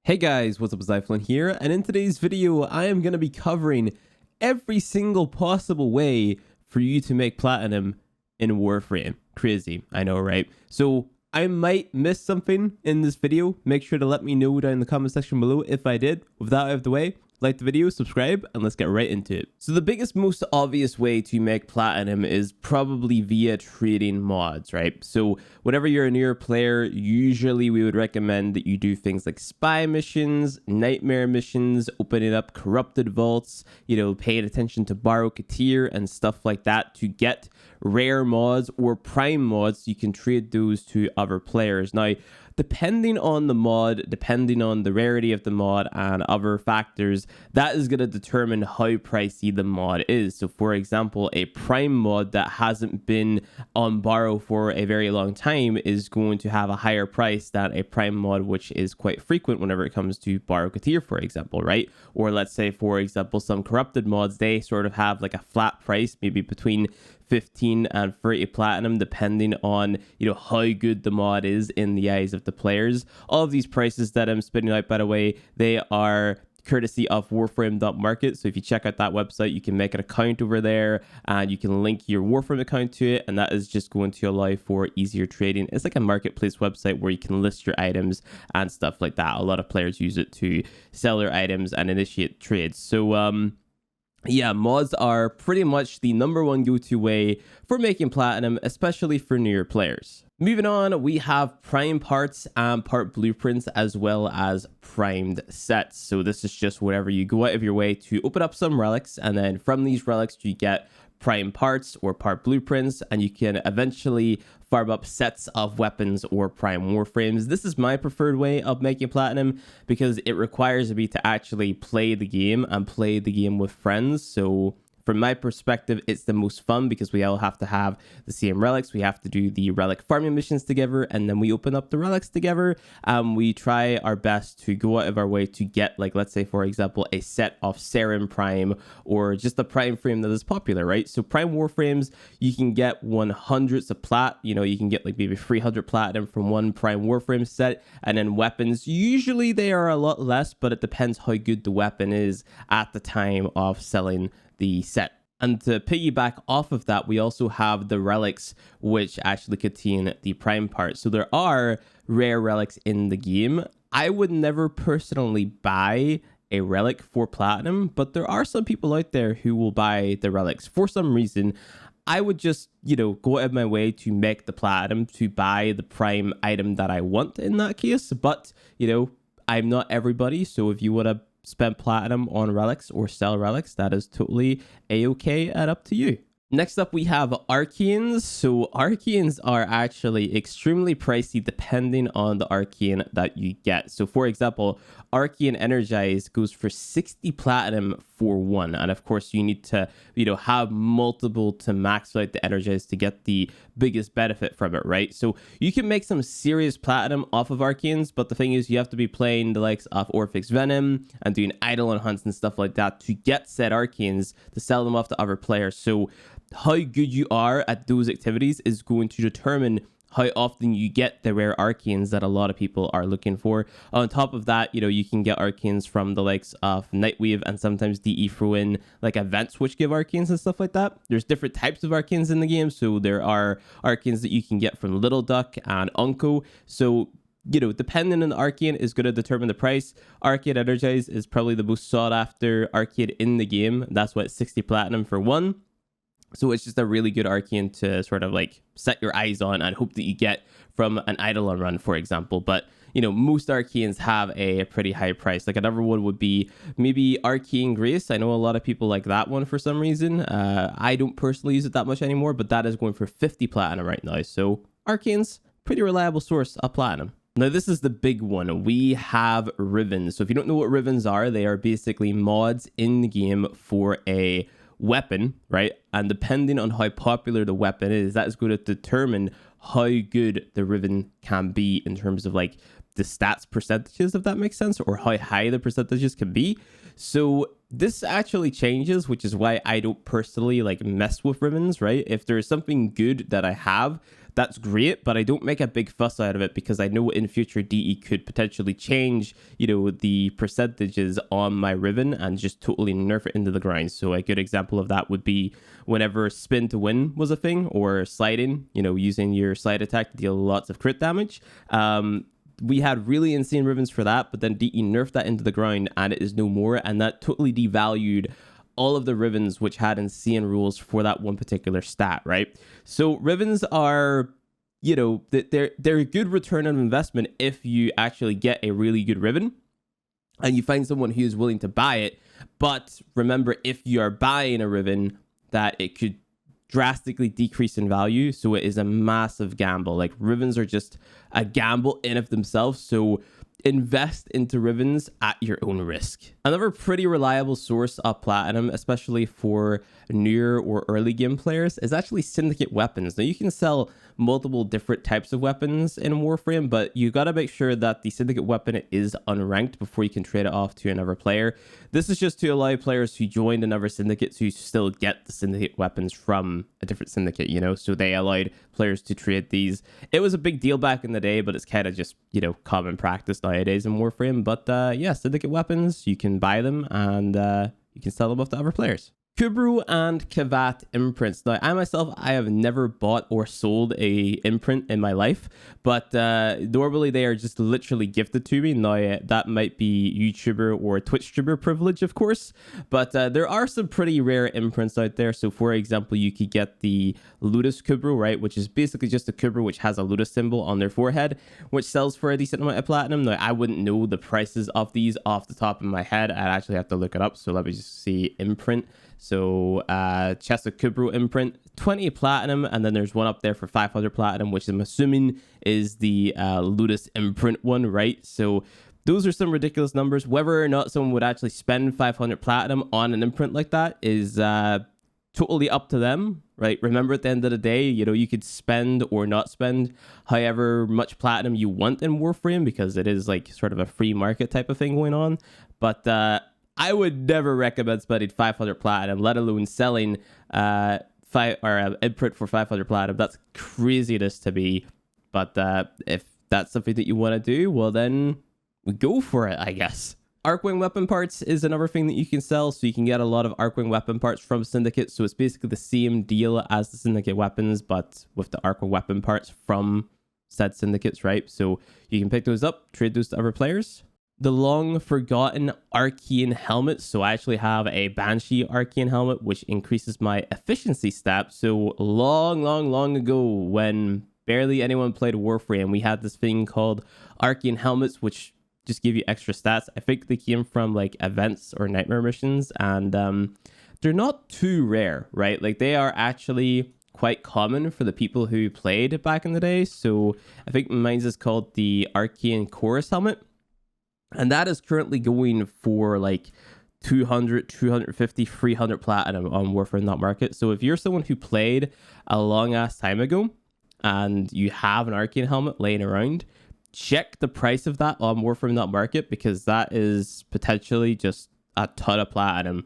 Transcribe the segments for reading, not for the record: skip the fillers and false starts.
Hey guys, what's up, Zyflin here, and in today's video I am going to be covering every single possible way for you to make platinum in Warframe. Crazy, I know, right? So I might miss something in this video. Make sure to let me know down in the comment section below if I did. With that out of the way, like the video, subscribe, and let's get right into it. So the biggest, most obvious way to make platinum is probably via trading mods, right? So whenever you're a newer player, usually we would recommend that you do things like spy missions, nightmare missions, opening up corrupted vaults, paying attention to borrow Katir and stuff like that to get rare mods or prime mods so you can trade those to other players. Now, depending on the mod, depending on the rarity of the mod and other factors, that is going to determine how pricey the mod is. So for example, a prime mod that hasn't been on borrow for a very long time is going to have a higher price than a prime mod which is quite frequent whenever it comes to borrow Katir, for example, right? Or let's say, for example, some corrupted mods, they sort of have like a flat price, maybe between 15 and 30 platinum, depending on how good the mod is in the eyes of the players. All of these prices that I'm spitting out, by the way, they are courtesy of Warframe.market. So if you check out that website, you can make an account over there and you can link your Warframe account to it, and that is just going to allow for easier trading. It's like a marketplace website where you can list your items and stuff like that. A lot of players use it to sell their items and initiate trades. So yeah, mods are pretty much the number one go-to way for making platinum, especially for newer players. Moving on, we have prime parts and part blueprints as well as primed sets. So this is just whatever you go out of your way to open up some relics, and then from these relics you get prime parts or part blueprints, and you can eventually farm up sets of weapons or prime warframes. This is my preferred way of making platinum because it requires me to actually play the game and play the game with friends. So from my perspective, it's the most fun because we all have to have the same relics. We have to do the relic farming missions together, and then we open up the relics together. We try our best to go out of our way to get, like, let's say, for example, a set of Serum Prime or just a prime frame that is popular, right? So prime warframes, you can get 100s of plat. You can get like maybe 300 platinum from one prime warframe set, and then weapons, usually they are a lot less, but it depends how good the weapon is at the time of selling the set. And to piggyback off of that, we also have the relics, which actually contain the prime part. So there are rare relics in the game. I would never personally buy a relic for platinum, but there are some people out there who will buy the relics for some reason. I would just, go out of my way to make the platinum to buy the prime item that I want in that case. But, I'm not everybody. So if you want to spend platinum on relics or sell relics, that is totally a-okay and up to you. Next up, we have Archaeans. So Archaeans are actually extremely pricey depending on the Archaean that you get. So for example, Archaean Energize goes for 60 platinum for one. And of course, you need to, have multiple to max out the Energize to get the biggest benefit from it, right? So you can make some serious platinum off of Archaeans, but the thing is, you have to be playing the likes of Orphix Venom and doing Eidolon hunts and stuff like that to get said Archaeans to sell them off to other players. So how good you are at those activities is going to determine how often you get the rare Archaeans that a lot of people are looking for. On top of that, you can get Archaeans from the likes of Nightwave and sometimes DE throw in like events which give Archaeans and stuff like that. There's different types of Archaeans in the game. So there are Archaeans that you can get from Little Duck and Unco. So depending on the Archaean is going to determine the price. Archaean Energize is probably the most sought after Archaean in the game. That's why it's 60 platinum for one. So it's just a really good Archaean to sort of like set your eyes on and hope that you get from an Eidolon run, for example. But, most Archaeans have a pretty high price. Like another one would be maybe Archaean Grace. I know a lot of people like that one for some reason. I don't personally use it that much anymore, but that is going for 50 platinum right now. So Archaeans, pretty reliable source of platinum. Now, this is the big one. We have Rivens. So if you don't know what Rivens are, they are basically mods in the game for a weapon, right? And depending on how popular the weapon is, that is going to determine how good the Riven can be in terms of like the stats percentages, if that makes sense, or how high the percentages can be. So this actually changes, which is why I don't personally like mess with Rivens, right? If there is something good that I have that's great, but I don't make a big fuss out of it because I know in future DE could potentially change, the percentages on my Riven and just totally nerf it into the grind. So a good example of that would be whenever spin to win was a thing, or sliding, using your slide attack to deal lots of crit damage. We had really insane Rivens for that, but then DE nerfed that into the ground and it is no more, and that totally devalued all of the Rivens which had insane rules for that one particular stat, right? So Rivens are, they're a good return on investment if you actually get a really good Riven and you find someone who is willing to buy it. But remember, if you are buying a Riven, that it could drastically decrease in value, so it is a massive gamble. Like, Rivens are just a gamble in of themselves, so invest into Rivens at your own risk. Another pretty reliable source of platinum, especially for newer or early game players, is actually Syndicate Weapons. Now, you can sell multiple different types of weapons in Warframe, but you got to make sure that the Syndicate weapon is unranked before you can trade it off to another player. This is just to allow players who joined another syndicate to still get the Syndicate weapons from a different syndicate, so they allowed players to trade these. It was a big deal back in the day, but it's kind of just, common practice nowadays in Warframe. But yeah, Syndicate weapons, you can buy them and you can sell them off to other players. Kubru and Kavat imprints. Now, I have never bought or sold a imprint in my life, but normally they are just literally gifted to me. Now, that might be YouTuber or Twitch streamer privilege, of course, but there are some pretty rare imprints out there. So, for example, you could get the Ludus Kubru, right, which is basically just a Kubru which has a Ludus symbol on their forehead, which sells for a decent amount of platinum. Now, I wouldn't know the prices of these off the top of my head. I'd actually have to look it up. So let me just see imprint. So chest of Kubru imprint, 20 platinum, and then there's one up there for 500 platinum, which I'm assuming is the Ludus imprint one, right? So those are some ridiculous numbers. Whether or not someone would actually spend 500 platinum on an imprint like that is totally up to them, right? Remember, at the end of the day, you could spend or not spend however much platinum you want in Warframe, because it is like sort of a free market type of thing going on. But I would never recommend spending 500 platinum, let alone selling an imprint for 500 platinum. That's craziness to me. But if that's something that you want to do, well, then go for it, I guess. Arcwing weapon parts is another thing that you can sell. So you can get a lot of Arcwing weapon parts from Syndicate. So it's basically the same deal as the Syndicate weapons, but with the Arcwing weapon parts from said syndicates, right? So you can pick those up, trade those to other players. The long forgotten Archaean helmet. So I actually have a Banshee Archaean helmet, which increases my efficiency stat. So long ago, when barely anyone played Warframe, we had this thing called Archaean helmets, which just give you extra stats. I think they came from like events or nightmare missions, and they're not too rare, right? Like, they are actually quite common for the people who played back in the day. So I think mine's is called the Archaean Chorus helmet. And that is currently going for like 200, 250, 300 platinum on Warframe Market. So if you're someone who played a long ass time ago and you have an Archaean helmet laying around, check the price of that on Warframe Market, because that is potentially just a ton of platinum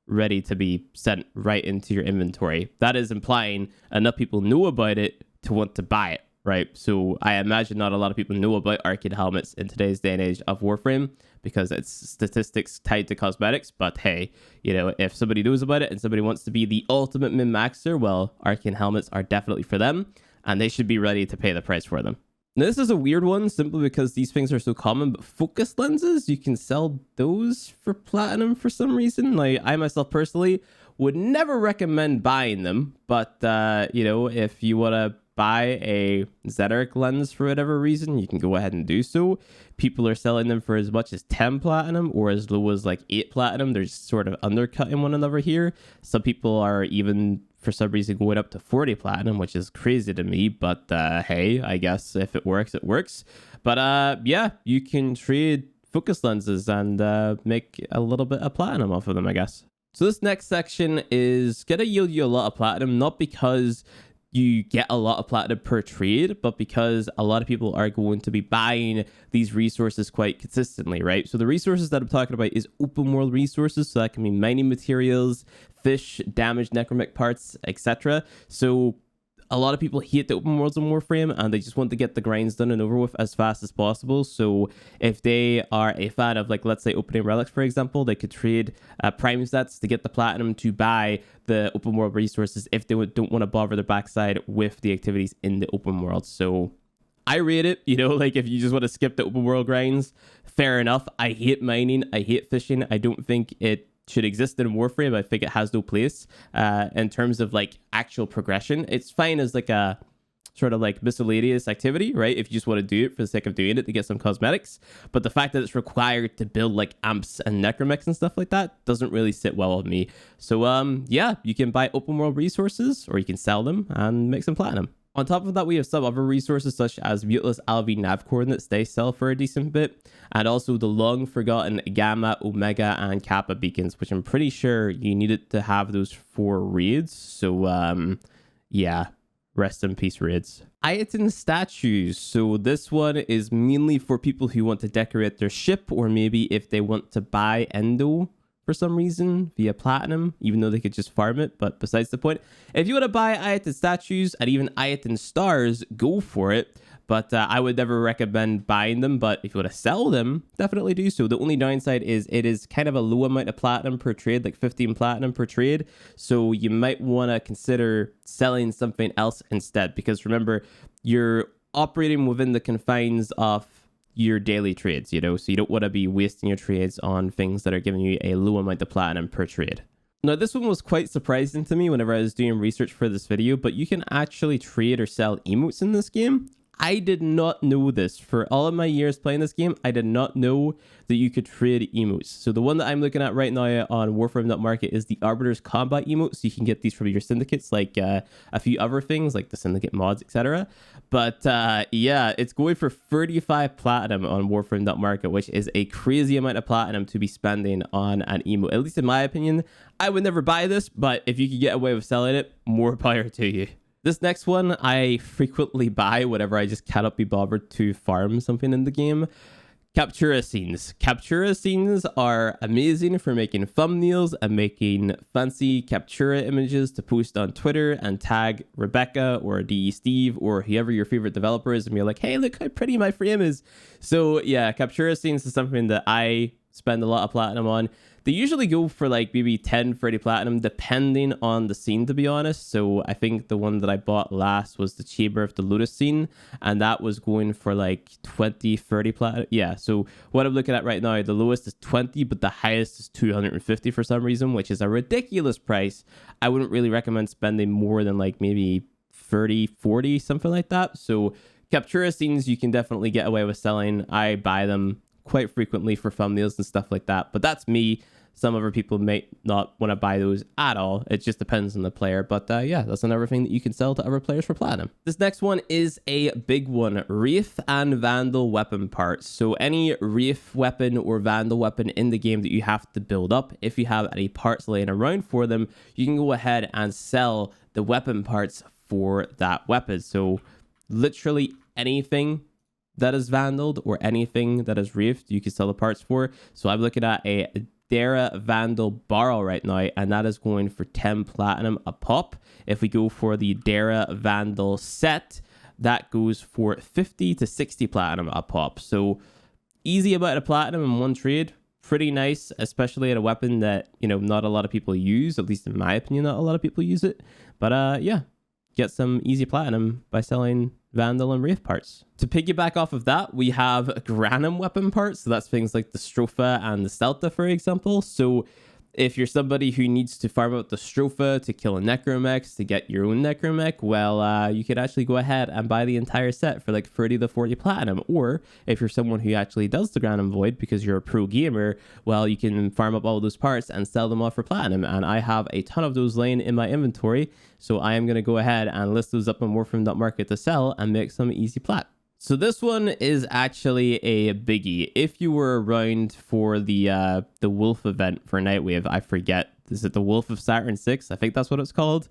ready to be sent right into your inventory. That is implying enough people know about it to want to buy it. Right, so I imagine not a lot of people know about Archaean helmets in today's day and age of Warframe, because it's statistics tied to cosmetics. But hey, if somebody knows about it and somebody wants to be the ultimate min-maxer, well, Archaean helmets are definitely for them, and they should be ready to pay the price for them. Now, this is a weird one, simply because these things are so common, but focus lenses, you can sell those for platinum for some reason. Like, I myself personally would never recommend buying them, but if you want to buy a Zeteric lens for whatever reason, you can go ahead and do so. People are selling them for as much as 10 platinum or as low as like 8 platinum. They're just sort of undercutting one another here. Some people are even, for some reason, going up to 40 platinum, which is crazy to me. But hey, I guess if it works, it works. But yeah, you can trade focus lenses and make a little bit of platinum off of them, I guess. So this next section is going to yield you a lot of platinum, not because you get a lot of platinum per trade, but because a lot of people are going to be buying these resources quite consistently, right? So the resources that I'm talking about is open world resources. So that can be mining materials, fish, damaged necromic parts, etc. So a lot of people hate the open worlds in Warframe and they just want to get the grinds done and over with as fast as possible. So if they are a fan of, like, let's say opening relics, for example, they could trade prime sets to get the platinum to buy the open world resources if they don't want to bother their backside with the activities in the open world. So I rate it, you know, like if you just want to skip the open world grinds, fair enough. I hate mining. I hate fishing. I don't think it should exist in Warframe. I think it has no place in terms of like actual progression. It's fine as like a sort of like miscellaneous activity, right? If you just want to do it for the sake of doing it to get some cosmetics. But the fact that it's required to build like amps and necromechs and stuff like that doesn't really sit well with me. So yeah, you can buy open world resources or you can sell them and make some platinum. On top of that, we have some other resources such as muteless LV nav coordinates. They sell for a decent bit. And also the long forgotten Gamma, Omega, and Kappa beacons, which I'm pretty sure you needed to have those for raids. So yeah, rest in peace raids. Ayaton Statues. So this one is mainly for people who want to decorate their ship, or maybe if they want to buy Endo for some reason via platinum, even though they could just farm it. But besides the point, if you want to buy Ayaton Statues and even Ayaton Stars, go for it. But I would never recommend buying them. But if you want to sell them, definitely do so. The only downside is it is kind of a low amount of platinum per trade, like 15 platinum per trade. So you might want to consider selling something else instead. Because remember, you're operating within the confines of your daily trades, you know, so you don't want to be wasting your trades on things that are giving you a low amount of platinum per trade. Now, this one was quite surprising to me whenever I was doing research for this video, but you can actually trade or sell emotes in this game. I did not know this. For all of my years playing this game, I did not know that you could trade emotes. So the one that I'm looking at right now on Warframe.market is the Arbiter's Combat emote. So you can get these from your syndicates, like a few other things like the syndicate mods, etc. But yeah, it's going for 35 platinum on Warframe.market, which is a crazy amount of platinum to be spending on an emote. At least in my opinion, I would never buy this, but if you could get away with selling it, more power to you. This next one I frequently buy whenever I just cannot be bothered to farm something in the game. Captura scenes. Captura scenes are amazing for making thumbnails and making fancy captura images to post on Twitter and tag Rebecca or DE Steve or whoever your favorite developer is and be like, hey, look how pretty my frame is. So yeah, captura scenes is something that I spend a lot of platinum on. They usually go for like maybe 10, 30 platinum, depending on the scene, to be honest. So I think the one that I bought last was the Chamber of the Lotus scene, and that was going for like 20, 30 platinum. Yeah, so what I'm looking at right now, the lowest is 20, but the highest is 250 for some reason, which is a ridiculous price. I wouldn't really recommend spending more than like maybe 30, 40, something like that. So captura scenes, you can definitely get away with selling. I buy them quite frequently for thumbnails and stuff like that, but that's me. Some other people may not want to buy those at all. It just depends on the player. But yeah, that's another thing that you can sell to other players for platinum. This next one is a big one. Wreath and Vandal weapon parts. So any Wreath weapon or Vandal weapon in the game that you have to build up, if you have any parts laying around for them, you can go ahead and sell the weapon parts for that weapon. So literally anything that is Vandaled or anything that is Wreathed, you can sell the parts for. So I'm looking at a Dara Vandal barrel right now, and that is going for 10 platinum a pop. If we go for the Dara Vandal set, that goes for 50 to 60 platinum a pop. So easy amount of platinum in one trade. Pretty nice, especially at a weapon that, you know, not a lot of people use. At least in my opinion, not a lot of people use it. But yeah, get some easy platinum by selling Vandal and Wraith parts. To piggyback off of that, we have Granum weapon parts. So that's things like the Stropha and the Stelta, for example. So if you're somebody who needs to farm out the Stropha to kill a Necromech to get your own Necromech, well, you could actually go ahead and buy the entire set for like 30 to 40 platinum. Or if you're someone who actually does the Granum Void because you're a pro gamer, well, you can farm up all those parts and sell them off for platinum. And I have a ton of those laying in my inventory. So I am going to go ahead and list those up on Warframe.market to sell and make some easy plat. So this one is actually a biggie. If you were around for the Wolf event for Nightwave, I forget, is it the Wolf of Saturn 6? I think that's what it's called.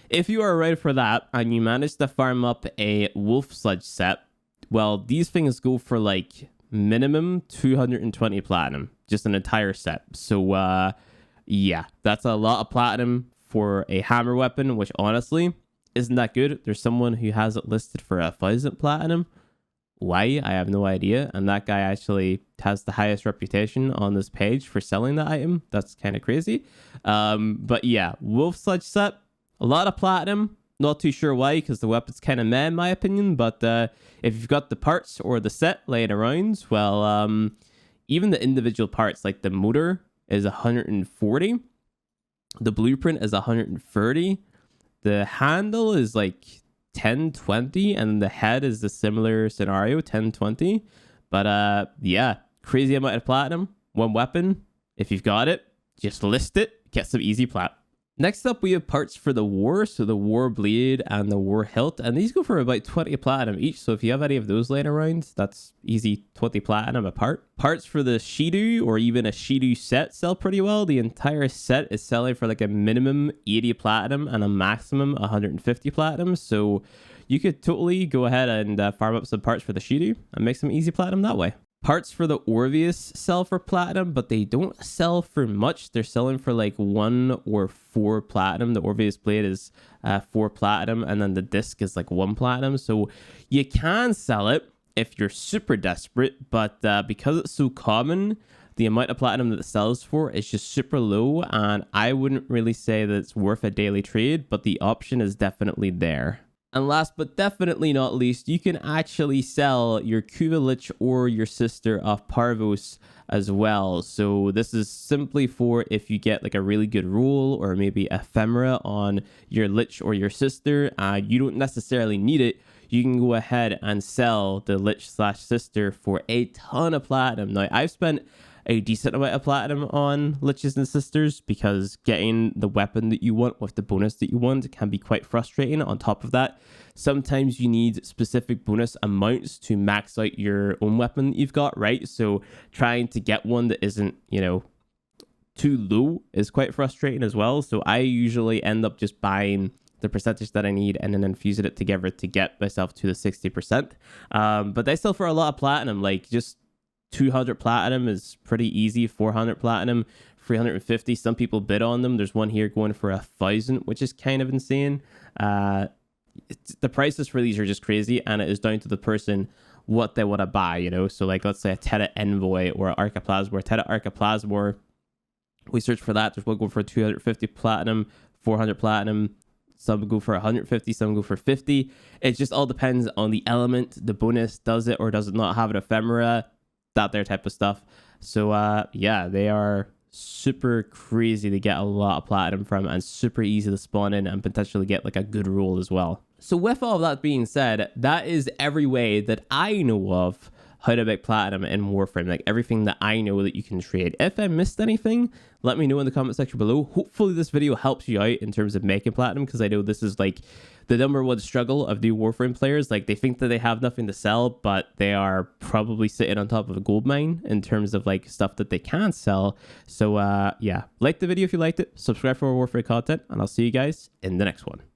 If you are around for that and you manage to farm up a Wolf Sludge set, well, these things go for like minimum 220 platinum, just an entire set. So yeah, that's a lot of platinum for a hammer weapon, which honestly isn't that good. There's someone who has it listed for 1,000 platinum. Why? I have no idea. And that guy actually has the highest reputation on this page for selling that item. That's kind of crazy. But yeah, Wolf Sludge set, a lot of platinum. Not too sure why, because the weapon's kind of meh in my opinion. But if you've got the parts or the set laying around, well, even the individual parts, like the motor is 140. The blueprint is 130. The handle is like 1020, and the head is the similar scenario, 1020. But yeah, crazy amount of platinum. One weapon. If you've got it, just list it. Get some easy plat. Next up, we have parts for the war. So the war blade and the war hilt. And these go for about 20 platinum each. So if you have any of those laying around, that's easy 20 platinum a part. Parts for the Shido or even a Shido set sell pretty well. The entire set is selling for like a minimum 80 platinum and a maximum 150 platinum. So you could totally go ahead and farm up some parts for the Shido and make some easy platinum that way. Parts for the Orpheus sell for platinum, but they don't sell for much. They're selling for like 1 or 4 platinum. The Orpheus blade is 4 platinum, and then the disc is like 1 platinum. So you can sell it if you're super desperate, but because it's so common, the amount of platinum that it sells for is just super low, and I wouldn't really say that it's worth a daily trade, but the option is definitely there. And last but definitely not least, you can actually sell your Kuva Lich or your Sister of Parvos as well. So this is simply for if you get like a really good roll or maybe ephemera on your Lich or your Sister. You don't necessarily need it. You can go ahead and sell the Lich/Sister for a ton of platinum. Now, I've spent a decent amount of platinum on Liches and Sisters because getting the weapon that you want with the bonus that you want can be quite frustrating. On top of that, sometimes you need specific bonus amounts to max out your own weapon that you've got, right? So trying to get one that isn't, too low is quite frustrating as well. So I usually end up just buying the percentage that I need and then infusing it together to get myself to the 60%. But they sell for a lot of platinum, like just 200 platinum is pretty easy. 400 platinum, 350. Some people bid on them. There's one here going for 1,000, which is kind of insane. The prices for these are just crazy, and it is down to the person what they want to buy, So like, let's say a Teta Envoy or Archaplasmor. Teta Archaplasmor, we search for that. There's one going for 250 platinum, 400 platinum. Some go for 150, some go for 50. It just all depends on the element, the bonus, does it or does it not have an ephemera, that there type of stuff. So yeah, they are super crazy to get a lot of platinum from and super easy to spawn in and potentially get like a good roll as well. So with all of that being said, that is every way that I know of how to make platinum in Warframe, like everything that I know that you can trade. If I missed anything, let me know in the comment section below. Hopefully this video helps you out in terms of making platinum, because I know this is like the number one struggle of new Warframe players. Like, they think that they have nothing to sell, but they are probably sitting on top of a gold mine in terms of like stuff that they can sell. So yeah, like the video if you liked it, subscribe for more Warframe content, and I'll see you guys in the next one.